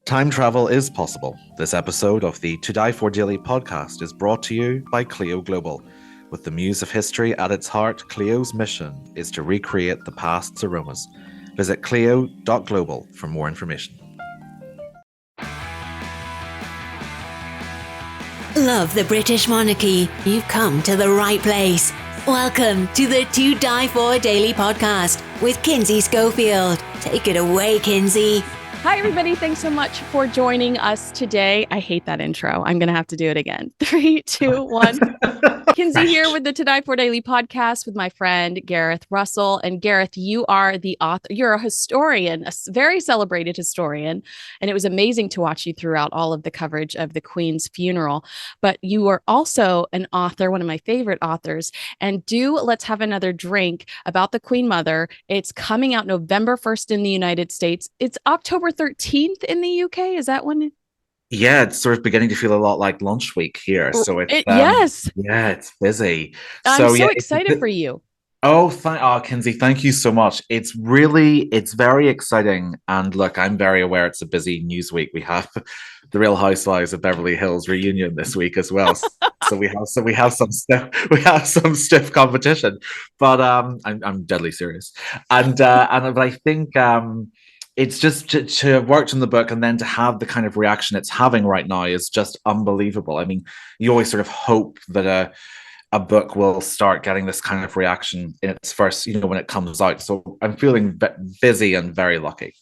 Time travel is possible. This episode of the To Die For Daily podcast is brought to you by Clio Global. With the muse of history at its heart, Clio's mission is to recreate the past's aromas. Visit clio.global for more information. Love the British monarchy? You've come to the right place. Welcome to the To Die For Daily podcast with Kinsey Schofield. Take it away, Kinsey. Hi, everybody. Thanks so much for joining us today. I hate that intro. I'm going to have to do it again. 3, 2, 1. Kinsey here with the To Die For Daily podcast with my friend Gareth Russell. And Gareth, you are the author. You're a historian, a very celebrated historian. And it was amazing to watch you throughout all of the coverage of the Queen's funeral. But you are also an author, one of my favorite authors. And Let's Have Another Drink about the Queen Mother. It's coming out November 1st in the United States. It's October 13th in the UK. Is that when? Yeah, it's sort of beginning to feel a lot like launch week here. So Yes. Yeah, it's busy. I'm so excited for you. Kinsey, thank you so much. It's very exciting. And look, I'm very aware it's a busy news week. We have the Real Housewives of Beverly Hills reunion this week as well. So we have some stiff competition. But I'm deadly serious. But I think it's just to have worked on the book and then to have the kind of reaction it's having right now is just unbelievable. I mean, you always sort of hope that a book will start getting this kind of reaction in its first, when it comes out. So I'm feeling busy and very lucky.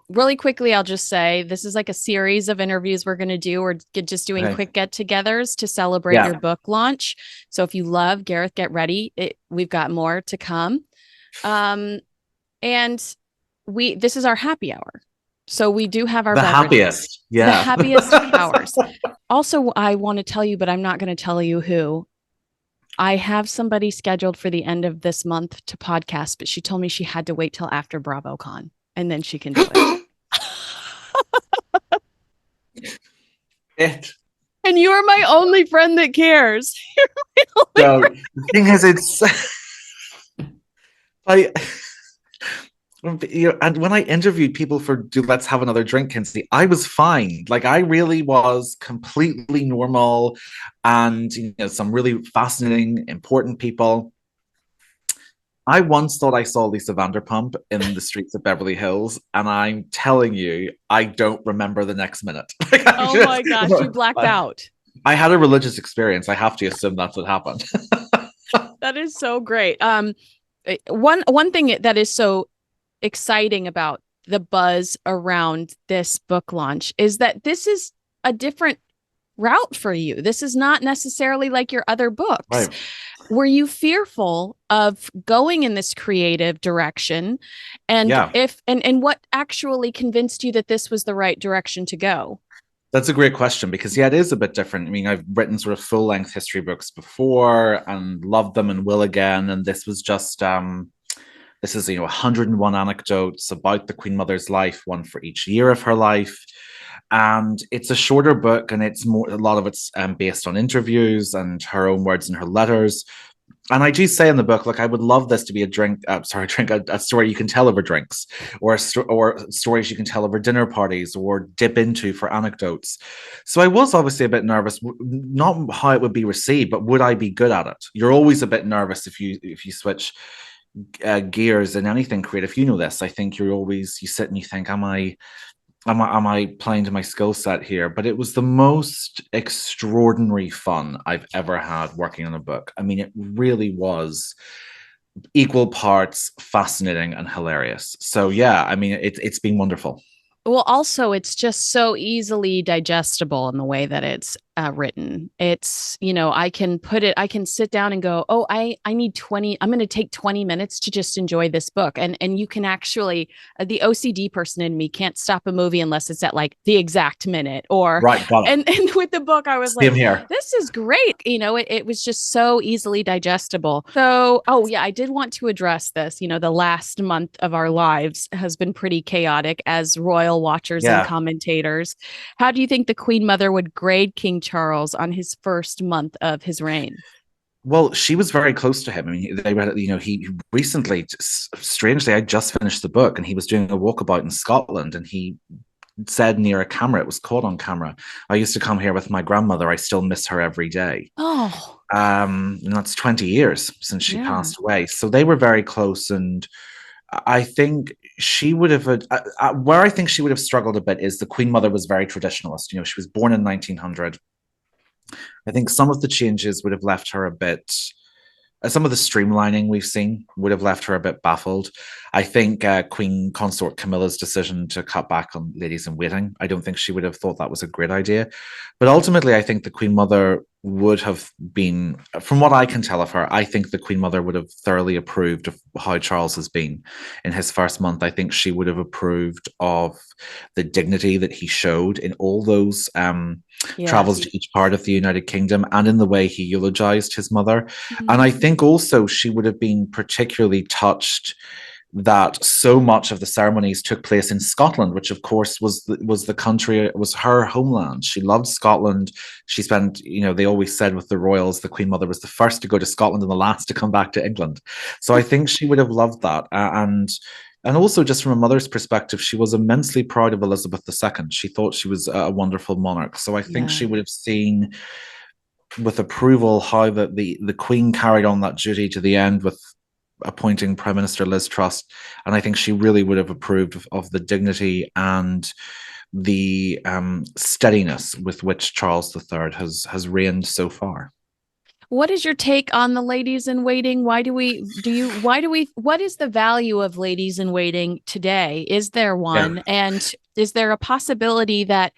Really quickly, I'll just say this is like a series of interviews we're going to do. We're just doing quick get-togethers to celebrate your book launch. So if you love Gareth, get ready. We've got more to come. And this is our happy hour. So we do have our happiest. Yeah. The happiest hours. Also, I want to tell you, but I'm not going to tell you who. I have somebody scheduled for the end of this month to podcast, but she told me she had to wait till after BravoCon and then she can do it. And you are my only friend that cares. The thing is, and when I interviewed people for Let's Have Another Drink, Kinsey, I was fine. Like, I really was completely normal and, some really fascinating, important people. I once thought I saw Lisa Vanderpump in the streets of Beverly Hills, and I'm telling you, I don't remember the next minute. My gosh, you blacked out. I had a religious experience. I have to assume that's what happened. That is so great. One thing that is so exciting about the buzz around this book launch is that this is a different route for you. This is not necessarily like your other books. Right. Were you fearful of going in this creative direction? And and what actually convinced you that this was the right direction to go? That's a great question because, it is a bit different. I mean, I've written sort of full-length history books before and loved them and will again. And this was just this is, 101 anecdotes about the Queen Mother's life, one for each year of her life. And it's a shorter book, and a lot of it's based on interviews and her own words in her letters. And I do say in the book, look, I would love this to be a story you can tell over drinks, or stories you can tell over dinner parties, or dip into for anecdotes. So I was obviously a bit nervous, not how it would be received, but would I be good at it? You're always a bit nervous if you switch gears in anything creative. You know this. I think you sit and you think, am I playing to my skill set here? But it was the most extraordinary fun I've ever had working on a book. I mean, it really was equal parts fascinating and hilarious. So yeah, I mean, it's been wonderful. Well, also, it's just so easily digestible in the way that it's written. It's, I can sit down and go, oh, I need 20, I'm going to take 20 minutes to just enjoy this book. And you can actually, the OCD person in me can't stop a movie unless it's at like the exact minute right. And with the book, I was Same here. This is great. It was just so easily digestible. So, I did want to address this. The last month of our lives has been pretty chaotic as royal watchers and commentators. How do you think the Queen Mother would grade King Charles on his first month of his reign? Well, she was very close to him. I mean, they read, he recently, strangely, I just finished the book and he was doing a walkabout in Scotland and he said near a camera. It was caught on camera. I used to come here with my grandmother. I still miss her every day. Oh, And that's 20 years since she yeah. passed away. So they were very close. And I think she would have, where I think she would have struggled a bit is the Queen Mother was very traditionalist. You know, she was born in 1900. I think some of the changes would have left her a bit, some of the streamlining we've seen would have left her a bit baffled. I think Queen Consort Camilla's decision to cut back on ladies in waiting, I don't think she would have thought that was a great idea. But ultimately, I think the Queen Mother would have been, from what I can tell of her, I think the Queen Mother would have thoroughly approved of how Charles has been in his first month. I think she would have approved of the dignity that he showed in all those travels Yes. to each part of the United Kingdom and in the way he eulogized his mother. And Mhm. I think also she would have been particularly touched that so much of the ceremonies took place in Scotland, which of course was the country, was her homeland. She loved Scotland. She spent, you know, they always said with the royals, the Queen Mother was the first to go to Scotland and the last to come back to England. So I think she would have loved that. And also, just from a mother's perspective, she was immensely proud of Elizabeth II. She thought she was a wonderful monarch. So I think Yeah. she would have seen with approval how the Queen carried on that duty to the end with appointing Prime Minister Liz Truss. And I think she really would have approved of the dignity and the steadiness with which Charles III has reigned so far. What is your take on the ladies in waiting? What is the value of ladies in waiting today? Is there Yeah. one? And is there a possibility that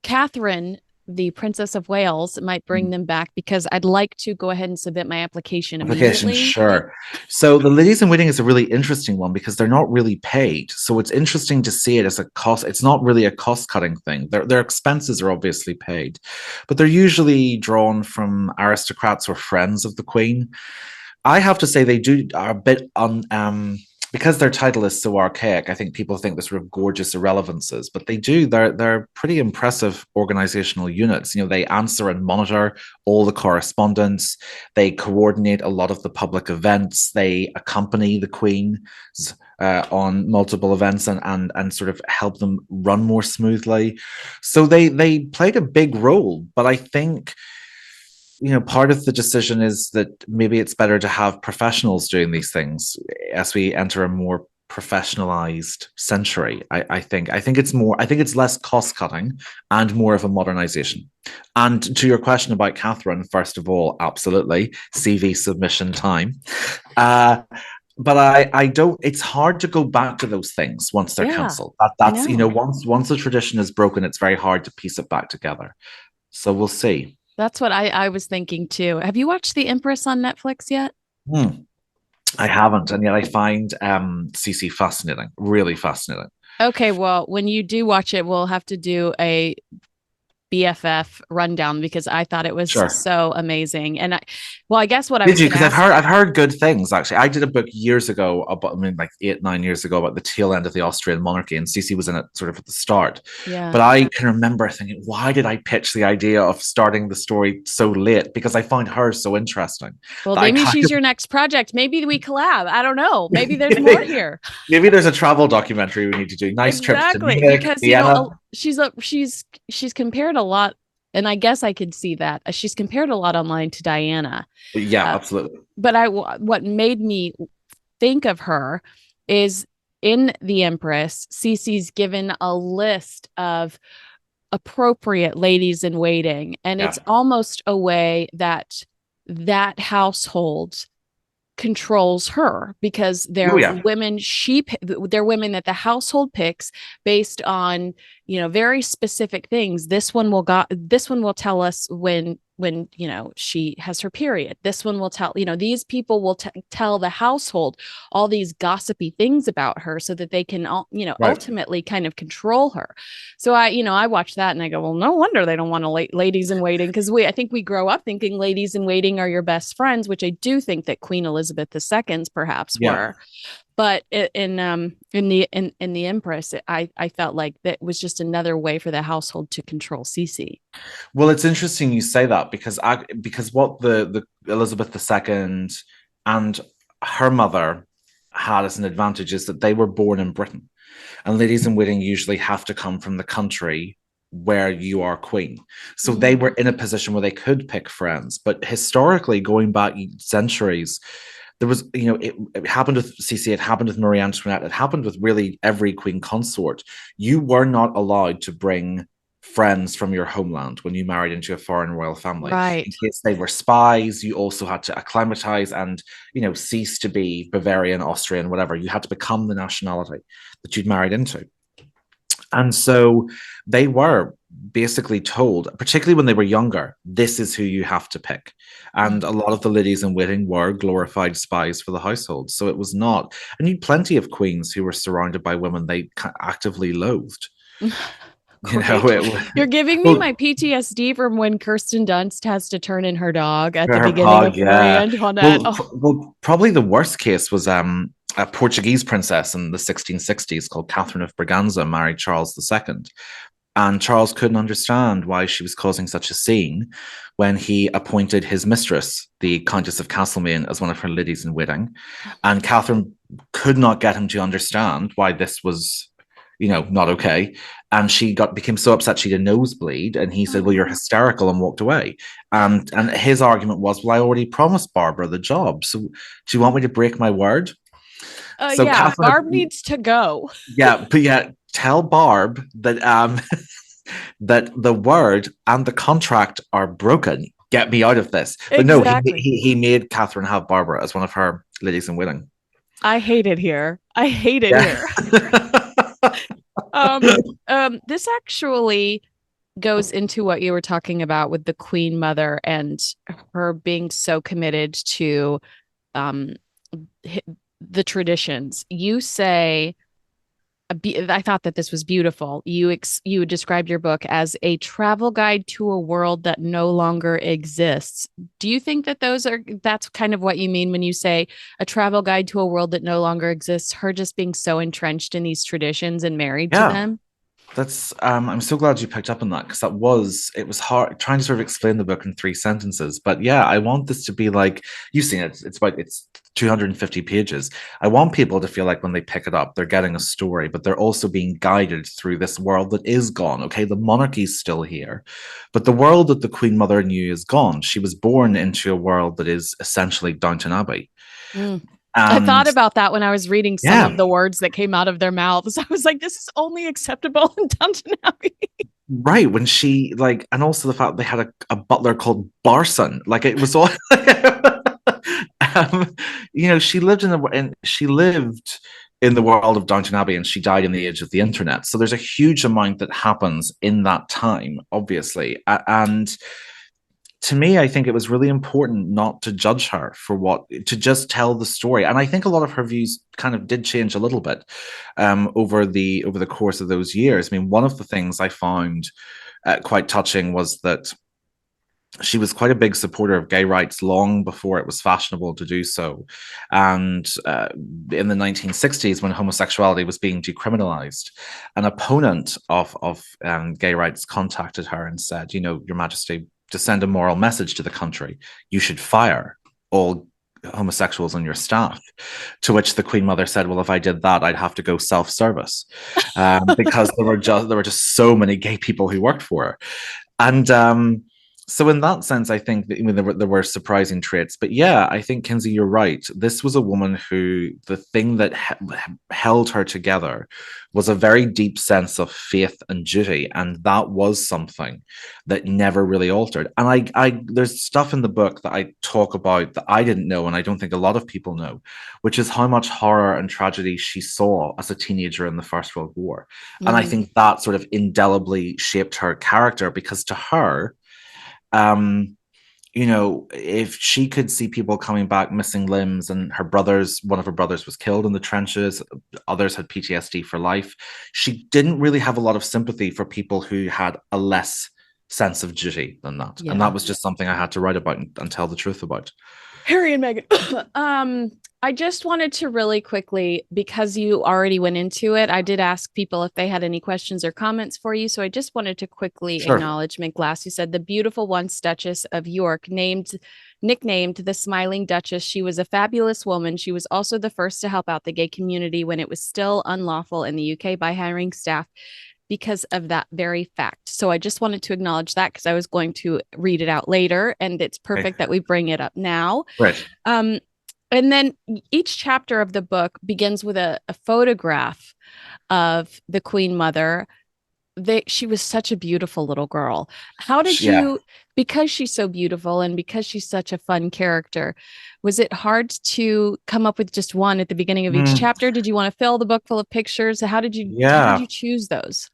Catherine, the Princess of Wales, might bring them back? Because I'd like to go ahead and submit my application Application, immediately. sure. So the ladies in waiting is a really interesting one because they're not really paid. So it's interesting to see it as a cost. It's not really a cost-cutting thing. Their expenses are obviously paid, but they're usually drawn from aristocrats or friends of the Queen. I have to say they are a bit because their title is so archaic. I think people think they're sort of gorgeous irrelevances, but they're pretty impressive organizational units. You know, they answer and monitor all the correspondence. They coordinate a lot of the public events. They accompany the Queen on multiple events and sort of help them run more smoothly. So they played a big role, but I think, you know, part of the decision is that maybe it's better to have professionals doing these things as we enter a more professionalized century. I think it's less cost cutting and more of a modernization. And to your question about Catherine, first of all, absolutely CV submission time. But I don't. It's hard to go back to those things once they're Yeah, cancelled. I That's, you know, know. once the tradition is broken, it's very hard to piece it back together. So we'll see. That's what I was thinking too. Have you watched The Empress on Netflix yet? Hmm. I haven't, and yet I find CC fascinating, really fascinating. Okay, well, when you do watch it, we'll have to do a BFF rundown because I thought it was Sure. so amazing. I guess what I Did was you? going to Because ask. I've heard good things actually. I did a book years ago about, I mean, like 8, 9 years ago, about the tail end of the Austrian monarchy, and Cece was in it sort of at the start. Yeah. But I can remember thinking, why did I pitch the idea of starting the story so late? Because I find her so interesting Well, that I maybe kind she's of your next project. Maybe we collab. I don't know. Maybe there's more here. maybe there's a travel documentary we need to do. Nice trips to Exactly, Munich, because Vienna. she's compared a lot, and I guess I could see that she's compared a lot online to Diana. Yeah, Uh, absolutely. but what made me think of her is in The Empress, Cece's given a list of appropriate ladies in waiting, and Yeah. it's almost a way that household controls her because Oh they're yeah. they're women that the household picks based on, you know, very specific things. This one will tell us when you know she has her period. This one will tell, you know, these people will tell the household all these gossipy things about her so that they can you know, Right. ultimately kind of control her. So I watch that and I go, well, no wonder they don't want to ladies in waiting, because I think we grow up thinking ladies in waiting are your best friends, which I do think that Queen Elizabeth II's perhaps Yeah. were. But in the Empress, I felt like that was just another way for the household to control Cece. Well, it's interesting you say that because what the Elizabeth II and her mother had as an advantage is that they were born in Britain. And ladies in waiting usually have to come from the country where you are queen. So they Mm. were in a position where they could pick friends. But historically, going back centuries, there was, it happened with Cece, it happened with Marie Antoinette, it happened with really every queen consort. You were not allowed to bring friends from your homeland when you married into a foreign royal family. In Right. case they were spies, you also had to acclimatize and, cease to be Bavarian, Austrian, whatever. You had to become the nationality that you'd married into. And so they were basically told, particularly when they were younger, this is who you have to pick. And a lot of the ladies in waiting were glorified spies for the household. So it was not, and you had plenty of queens who were surrounded by women they actively loathed. Great. You're giving me well, my PTSD from when Kirsten Dunst has to turn in her dog at the her beginning pug, of Marie yeah. Antoinette. Well, Oh. well, probably the worst case was a Portuguese princess in the 1660s called Catherine of Braganza married Charles II. And Charles couldn't understand why she was causing such a scene when he appointed his mistress, the Countess of Castlemaine, as one of her ladies in waiting. And Catherine could not get him to understand why this was, not okay. And she became so upset she had a nosebleed. And he said, "Well, you're hysterical," and walked away. And his argument was, "Well, I already promised Barbara the job. So do you want me to break my word?" So Yeah, Catherine, Barb needs to go. tell Barb that that the word and the contract are broken. Get me out of this. But no, Exactly. he made Catherine have Barbara as one of her ladies in waiting. I hate it here. I hate it here. This actually goes into what you were talking about with the Queen Mother and her being so committed to um the traditions. You say, I thought that this was beautiful. You described your book as a travel guide to a world that no longer exists. Do you think that that's kind of what you mean when you say a travel guide to a world that no longer exists? Her just being so entrenched in these traditions and married to Yeah. them? That's I'm so glad you picked up on that because it was hard trying to sort of explain the book in 3 sentences. But yeah, I want this to be like you've seen it. It's 250 pages. I want people to feel like when they pick it up, they're getting a story, but they're also being guided through this world that is gone. Okay, the monarchy's still here, but the world that the Queen Mother knew is gone. She was born into a world that is essentially Downton Abbey. Mm. I thought And about that when I was reading some yeah, of the words that came out of their mouths. I was like, this is only acceptable in Downton Abbey. right, when she like, and also the fact they had a butler called Barson, like it was all, um, she lived in the world of Downton Abbey, and she died in the age of the internet. So there's a huge amount that happens in that time, obviously, and to me, I think it was really important not to judge her for to just tell the story. And I think a lot of her views kind of did change a little bit over the course of those years. I mean, one of the things I found quite touching was that she was quite a big supporter of gay rights long before it was fashionable to do so. And in the 1960s, when homosexuality was being decriminalized, an opponent of gay rights contacted her and said, Your Majesty, to send a moral message to the country, you should fire all homosexuals on your staff. To which the Queen Mother said, "Well, if I did that, I'd have to go self-service because there were just so many gay people who worked for her." And so in that sense, I think that, there were surprising traits. But yeah, I think, Kinsey, you're right. This was a woman who the thing that held her together was a very deep sense of faith and duty. And that was something that never really altered. And there's stuff in the book that I talk about that I didn't know, and I don't think a lot of people know, which is how much horror and tragedy she saw as a teenager in the First World War. And I think that sort of indelibly shaped her character, because to her, if she could see people coming back missing limbs, and one of her brothers was killed in the trenches, others had PTSD for life, she didn't really have a lot of sympathy for people who had a less sense of duty than that. Yeah. And that was just something I had to write about and tell the truth about. Harry and Meghan. I just wanted to really quickly, because you already went into it, I did ask people if they had any questions or comments for you. So I just wanted to quickly Sure. acknowledge Glass, who said the beautiful once Duchess of York, nicknamed the Smiling Duchess. She was a fabulous woman. She was also the first to help out the gay community when it was still unlawful in the UK by hiring staff because of that very fact. So I just wanted to acknowledge that because I was going to read it out later, and it's Okay. perfect that we bring it up now. Right. Um, and then each chapter of the book begins with a photograph of the Queen Mother. She was such a beautiful little girl. How did Yeah. you, because she's so beautiful and because she's such a fun character, was it hard to come up with just one at the beginning of each Mm, chapter? Did you want to fill the book full of pictures? How did you yeah. choose those?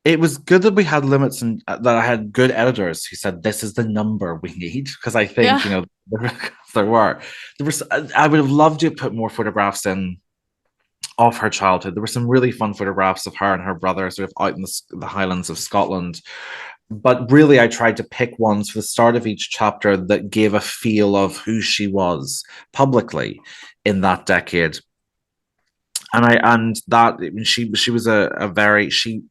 It was good that we had limits and that I had good editors who said this is the number we need, because I think, Yeah. there was I would have loved to put more photographs in of her childhood. There were some really fun photographs of her and her brother sort of out in the Highlands of Scotland. But really, I tried to pick ones for the start of each chapter that gave a feel of who she was publicly in that decade. And that she was a very she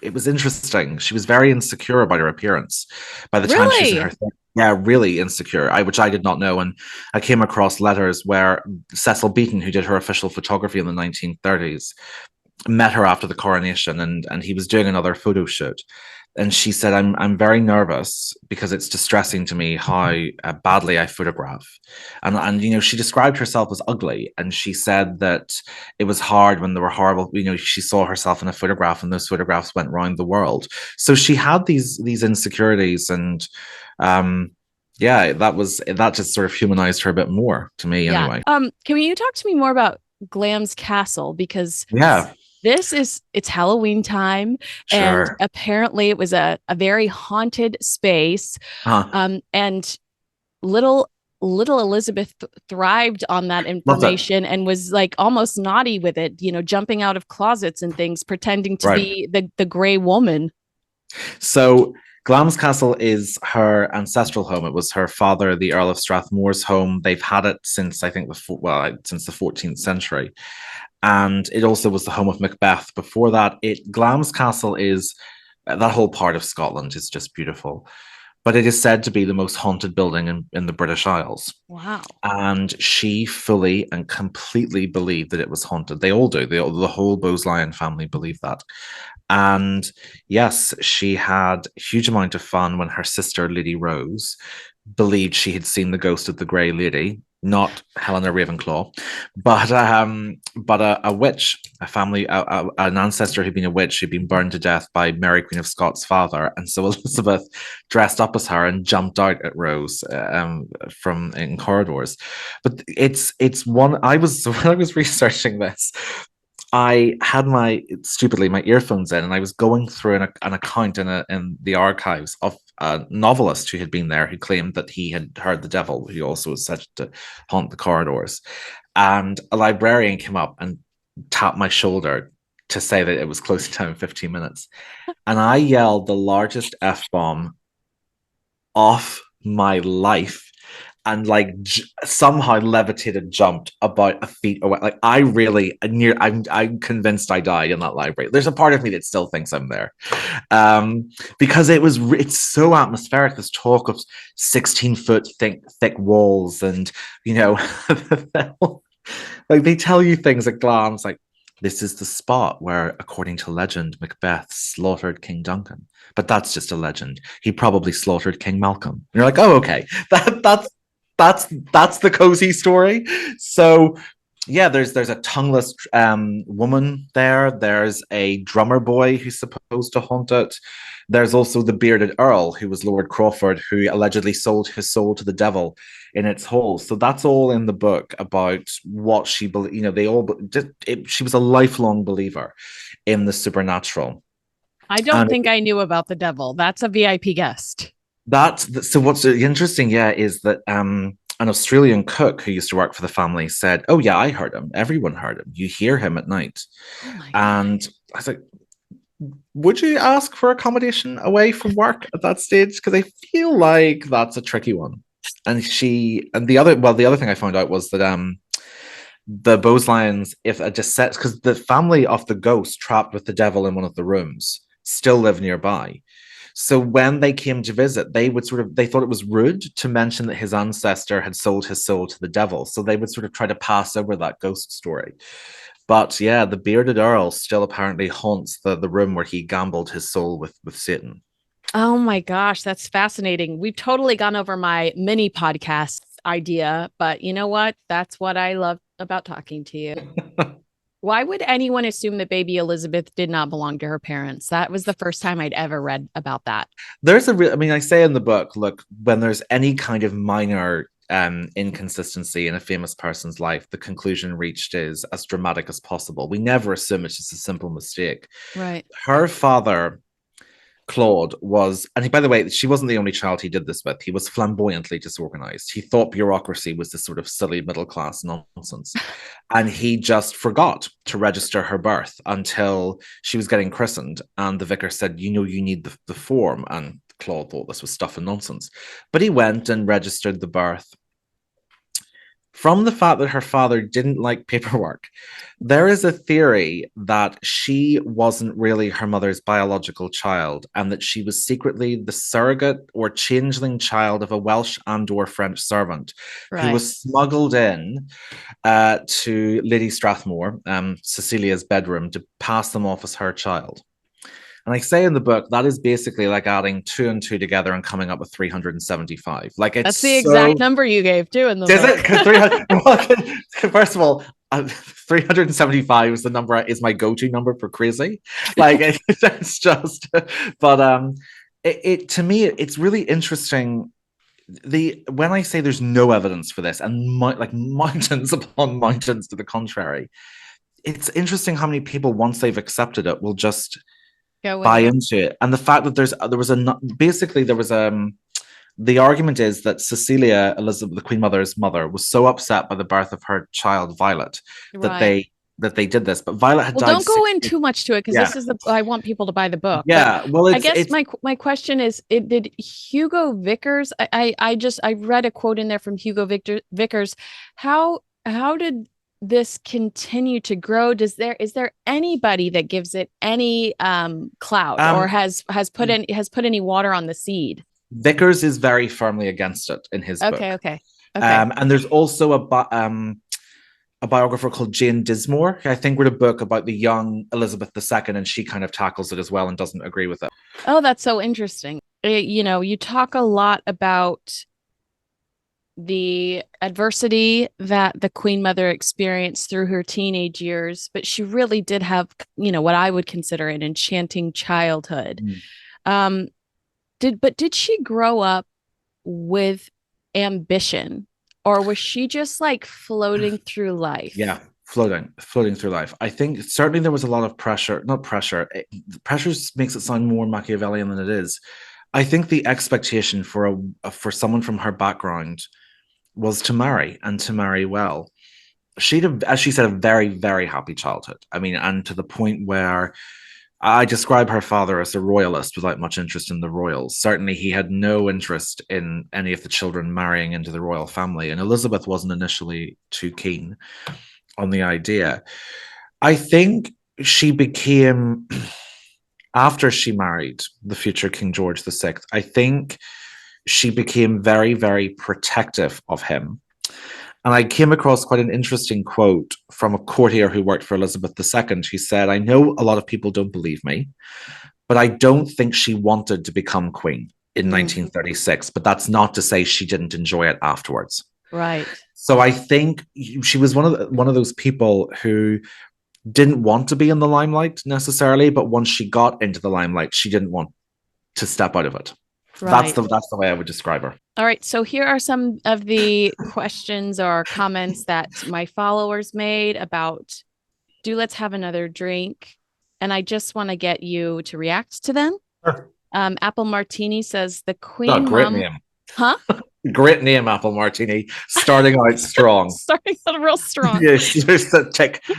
it was interesting. She was very insecure about her appearance by the time she was in Really? her yeah, really insecure. Which I did not know, and I came across letters where Cecil Beaton, who did her official photography in the 1930s, met her after the coronation, and he was doing another photo shoot, and she said, I'm very nervous because it's distressing to me how badly I photograph." And she described herself as ugly, and she said that it was hard when there were horrible, she saw herself in a photograph and those photographs went around the world. So she had these insecurities, and yeah, that just sort of humanized her a bit more to me Yeah. anyway. Can you talk to me more about Glam's Castle? Because Yeah, it's Halloween time, and sure. apparently it was a very haunted space. Uh-huh. And little Elizabeth thrived on that Loved it. information and was like almost naughty with it, jumping out of closets and things, pretending to Right. be the gray woman. So Glamis Castle is her ancestral home. It was her father, the Earl of Strathmore's home. They've had it since, I think, since the 14th century, and it also was the home of Macbeth. Before that, Glamis Castle is that whole part of Scotland is just beautiful, but it is said to be the most haunted building in the British Isles. Wow. And she fully and completely believed that it was haunted. They all do. The whole Bowes-Lyon family believe that. And yes, she had a huge amount of fun when her sister, Lady Rose, believed she had seen the ghost of the Grey Lady, not Helena Ravenclaw, but a witch, an ancestor who'd been a witch who'd been burned to death by Mary Queen of Scots' father, and so Elizabeth dressed up as her and jumped out at Rose from in corridors. But it's one I was when I was researching this, I had my earphones in, and I was going through an account in the archives of a novelist who had been there, who claimed that he had heard the devil, who also was said to haunt the corridors. And a librarian came up and tapped my shoulder to say that it was closing time in 15 minutes. And I yelled the largest F bomb of my life, and somehow levitated, jumped about a feet away. Like I'm convinced I died in that library. There's a part of me that still thinks I'm there, because it's so atmospheric. This talk of 16-foot thick walls, and like they tell you things at glance, like this is the spot where, according to legend, Macbeth slaughtered King Duncan. But that's just a legend. He probably slaughtered King Malcolm. And you're like, oh, okay, that's the cozy story. So yeah, there's a tongueless woman there. There's a drummer boy who's supposed to haunt it. There's also the bearded earl, who was Lord Crawford, who allegedly sold his soul to the devil in its hole. So that's all in the book about what she believed. She was a lifelong believer in the supernatural. I don't And think I knew about the devil. That's a VIP guest. so what's interesting, yeah, is that an Australian cook who used to work for the family said, "Oh yeah, I heard him. Everyone heard him. You hear him at night." Oh my God. And I was like, "Would you ask for accommodation away from work at that stage? Because I feel like that's a tricky one." And the other thing I found out was that the Boselyns, if a descent, because the family of the ghost trapped with the devil in one of the rooms still live nearby. So when they came to visit, they thought it was rude to mention that his ancestor had sold his soul to the devil. So they would sort of try to pass over that ghost story. But yeah, the bearded Earl still apparently haunts the room where he gambled his soul with Satan. Oh my gosh, that's fascinating. We've totally gone over my mini podcast idea, but you know what? That's what I love about talking to you. Why would anyone assume that baby Elizabeth did not belong to her parents? That was the first time I'd ever read about that. I mean, I say in the book, look, when there's any kind of minor inconsistency in a famous person's life, the conclusion reached is as dramatic as possible. We never assume it's just a simple mistake. Right. Her father, Claude, was, and he, by the way, she wasn't the only child he did this with. He was flamboyantly disorganized. He thought bureaucracy was this sort of silly middle class nonsense. And he just forgot to register her birth until she was getting christened. And the vicar said, you know, you need the form. And Claude thought this was stuff and nonsense. But he went and registered the birth. From the fact that her father didn't like paperwork, there is a theory that she wasn't really her mother's biological child and that she was secretly the surrogate or changeling child of a Welsh and/or French servant who was smuggled in to Lady Strathmore, Cecilia's bedroom, to pass them off as her child. And I say in the book, that is basically like adding 2 and 2 together and coming up with 375. Like that's the exact number you gave too in the book. Is it? First of all, 375 is the number is my go-to number for crazy. Like it's just, but it to me it's really interesting. When I say there's no evidence for this, and like mountains upon mountains to the contrary, it's interesting how many people once they've accepted it will just buy into it. And the fact that the argument is that Cecilia, Elizabeth, the Queen Mother's mother, was so upset by the birth of her child Violet that they did this. But Violet had died. Don't go in too much to it because this is I want people to buy the book. Yeah, well, I guess my question is, did Hugo Vickers? I read a quote in there from Hugo Vickers. How did this continue to grow? Is there anybody that gives it any clout or has put any water on the seed? Vickers is very firmly against it in his book. Okay. And there's also a biographer called Jane Dismore, who I think wrote a book about the young Elizabeth II, and she kind of tackles it as well and doesn't agree with it. Oh, that's so interesting. You talk a lot about the adversity that the Queen Mother experienced through her teenage years, but she really did have, what I would consider an enchanting childhood. Did she grow up with ambition, or was she just like floating through life? Yeah, floating through life. I think certainly there was a lot of pressure. Not pressure. Pressure makes it sound more Machiavellian than it is. I think the expectation for someone from her background was to marry, and to marry well. She'd have, as she said, a very, very happy childhood. I mean, and to the point where I describe her father as a royalist without much interest in the royals. Certainly, he had no interest in any of the children marrying into the royal family, and Elizabeth wasn't initially too keen on the idea. I think she became, after she married the future King George VI, I think she became very, very protective of him. And I came across quite an interesting quote from a courtier who worked for Elizabeth II. He said, I know a lot of people don't believe me, but I don't think she wanted to become queen in 1936. But that's not to say she didn't enjoy it afterwards. Right. So I think she was one of those people who didn't want to be in the limelight necessarily, but once she got into the limelight, she didn't want to step out of it. Right. That's the way I would describe her. All right. So here are some of the questions or comments that my followers made about Let's Have Another Drink. And I just want to get you to react to them. Sure. Apple Martini says the Queen Great name. Huh? Great name, Apple Martini. Starting out strong. Starting out real strong. Yes, there's the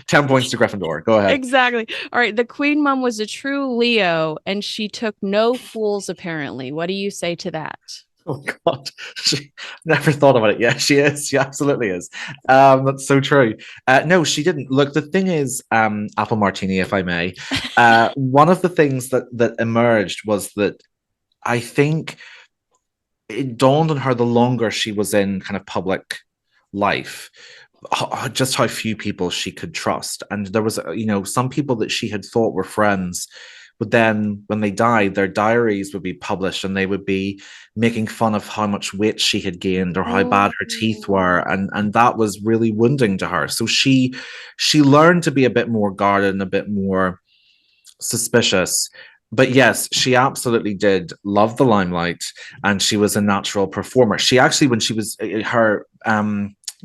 10 points to Gryffindor. Go ahead. Exactly. All right. The Queen Mum was a true Leo, and she took no fools, apparently. What do you say to that? Oh God, she never thought about it. Yeah, she is. She absolutely is. That's so true. No, she didn't. Look, the thing is, apple martini, if I may. One of the things that emerged was that I think it dawned on her the longer she was in kind of public life, just how few people she could trust. And there was, some people that she had thought were friends, but then when they died, their diaries would be published and they would be making fun of how much weight she had gained or how bad her teeth were. And that was really wounding to her. So she learned to be a bit more guarded and a bit more suspicious. But yes, she absolutely did love the limelight, and she was a natural performer. She actually, when she was her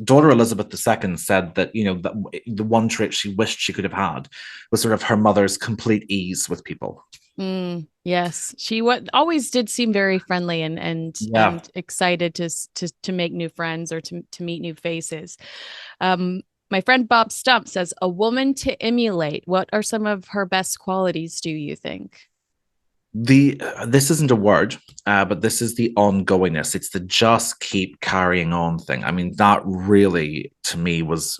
daughter Elizabeth II said that that the one trait she wished she could have had was sort of her mother's complete ease with people. Yes, she always did seem very friendly and excited to make new friends or to meet new faces. My friend Bob Stump says, a woman to emulate. What are some of her best qualities, do you think? This isn't a word, but this is the ongoingness. It's the just keep carrying on thing. I mean, that really to me was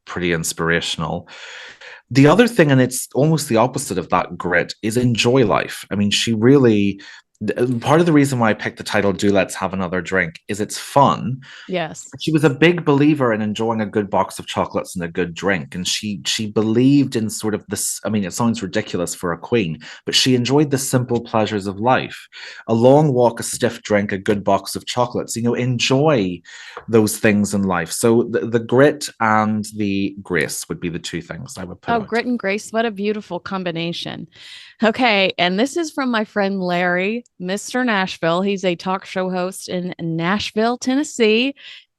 pretty inspirational. The other thing, and it's almost the opposite of that grit, is enjoy life. I mean, she really, part of the reason why I picked the title "Do Let's Have Another Drink" is it's fun. Yes. She was a big believer in enjoying a good box of chocolates and a good drink, and she believed in sort of this. I mean, it sounds ridiculous for a queen, but she enjoyed the simple pleasures of life: a long walk, a stiff drink, a good box of chocolates. Enjoy those things in life. So the grit and the grace would be the two things I would put. Oh, grit and grace! What a beautiful combination. Okay, and this is from my friend Larry, Mr. Nashville. He's a talk show host in Nashville, Tennessee.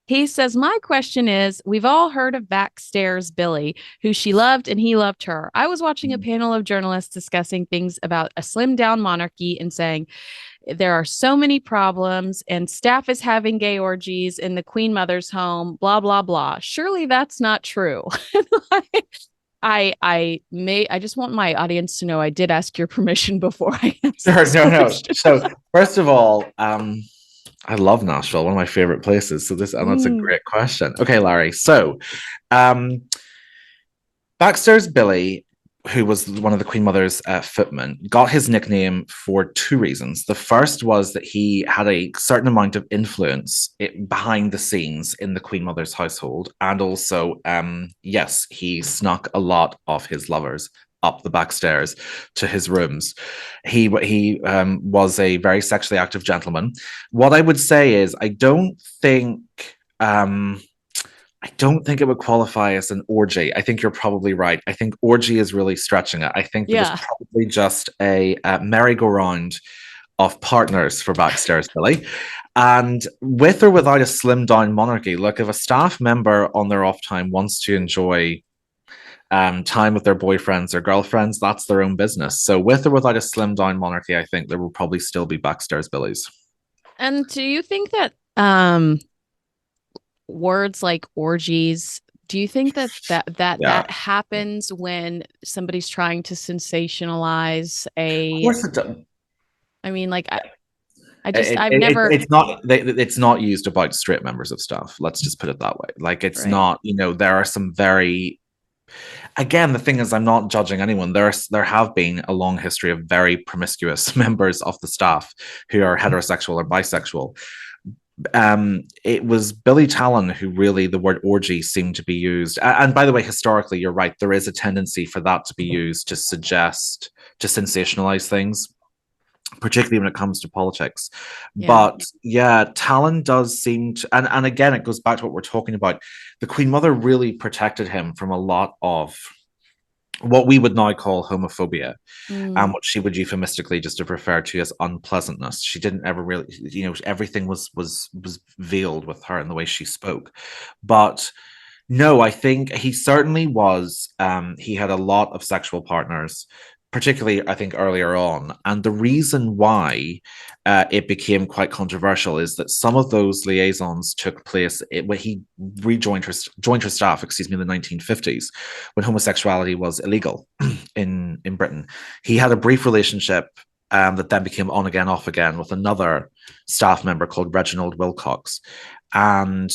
He says, my question is, we've all heard of Backstairs Billy, who she loved and he loved her. I was watching a panel of journalists discussing things about a slimmed down monarchy and saying there are so many problems and staff is having gay orgies in the Queen Mother's home, blah, blah, blah. Surely that's not true. I just want my audience to know I did ask your permission before I answer. Sure, no. So first of all, I love Nashville, one of my favorite places. So that's a great question. Okay, Larry. So, Backstairs Billy, who was one of the Queen Mother's footmen, got his nickname for two reasons. The first was that he had a certain amount of influence behind the scenes in the Queen Mother's household, and also, yes, he snuck a lot of his lovers up the back stairs to his rooms. He was a very sexually active gentleman. What I would say is I don't think it would qualify as an orgy. I think you're probably right. I think orgy is really stretching it. I think it was probably just a merry-go-round of partners for Backstairs Billy. And with or without a slimmed down monarchy, look, if a staff member on their off time wants to enjoy time with their boyfriends or girlfriends, that's their own business. So with or without a slimmed down monarchy, I think there will probably still be Backstairs Billies. And do you think that words like orgies, do you think that happens when somebody's trying to sensationalize a? Of course it does. I mean, like it's not used about straight members of staff. Let's just put it that way. Like it's not, there are some very, again, the thing is, I'm not judging anyone. There have been a long history of very promiscuous members of the staff who are heterosexual or bisexual. It was Billy Talon who really the word orgy seemed to be used. And by the way, historically, you're right. There is a tendency for that to be used to sensationalize things, particularly when it comes to politics. But Talon does seem to, and again, it goes back to what we're talking about. The Queen Mother really protected him from a lot of what we would now call homophobia, and what she would euphemistically just have referred to as unpleasantness. She didn't ever really, everything was veiled with her in the way she spoke. But no, I think he certainly was. He had a lot of sexual partners, particularly, I think, earlier on. And the reason why it became quite controversial is that some of those liaisons took place when he joined her staff, in the 1950s, when homosexuality was illegal in Britain. He had a brief relationship that then became On Again, Off Again with another staff member called Reginald Wilcox. And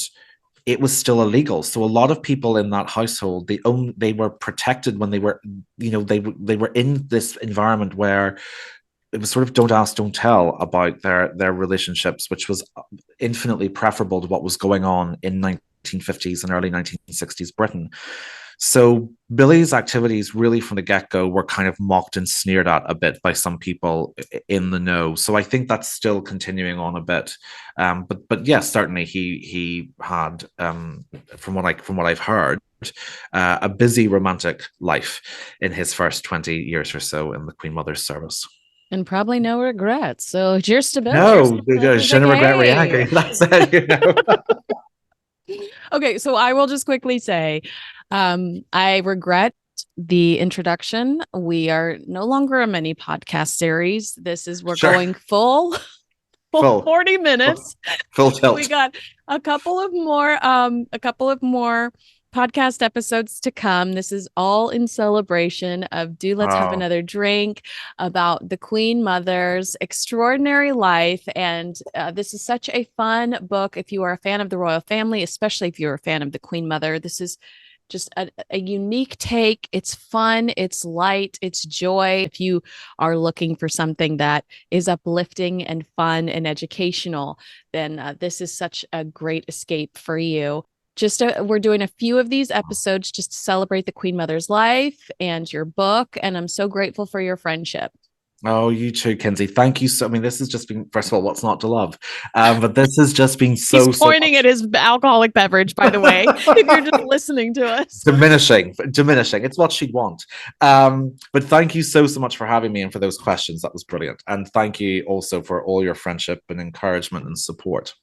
it was still illegal. So a lot of people in that household, they were protected when they were, they were in this environment where it was sort of don't ask, don't tell about their relationships, which was infinitely preferable to what was going on in 1950s and early 1960s Britain. So Billy's activities really from the get-go were kind of mocked and sneered at a bit by some people in the know. So I think that's still continuing on a bit. But yes, certainly he had, from what I've heard, a busy romantic life in his first 20 years or so in the Queen Mother's service. And probably no regrets. So cheers to Billy. No, je ne regrette rien. That's it, Okay, so I will just quickly say, I regret the introduction. We are no longer a mini podcast series. We're going full 40 minutes. Full tilt. We got a couple of more podcast episodes to come. This is all in celebration of Let's Have Another Drink, about the Queen Mother's extraordinary life. And this is such a fun book. If you are a fan of the royal family, especially if you're a fan of the Queen Mother, this is just a unique take. It's fun, it's light, it's joy. If you are looking for something that is uplifting and fun and educational, then this is such a great escape for you. We're doing a few of these episodes just to celebrate the Queen Mother's life and your book. And I'm so grateful for your friendship. Oh, you too, Kinsey. Thank you so. I mean, this has just been, first of all, what's not to love? But this has just been so. He's pointing at his alcoholic beverage, by the way. If you're just listening to us, diminishing. It's what she'd want. But thank you so much for having me and for those questions. That was brilliant. And thank you also for all your friendship and encouragement and support.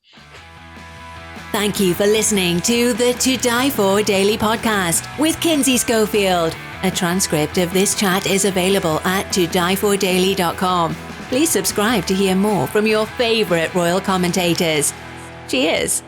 Thank you for listening to the To Die For Daily Podcast with Kinsey Schofield. A transcript of this chat is available at todiefordaily.com. Please subscribe to hear more from your favourite royal commentators. Cheers.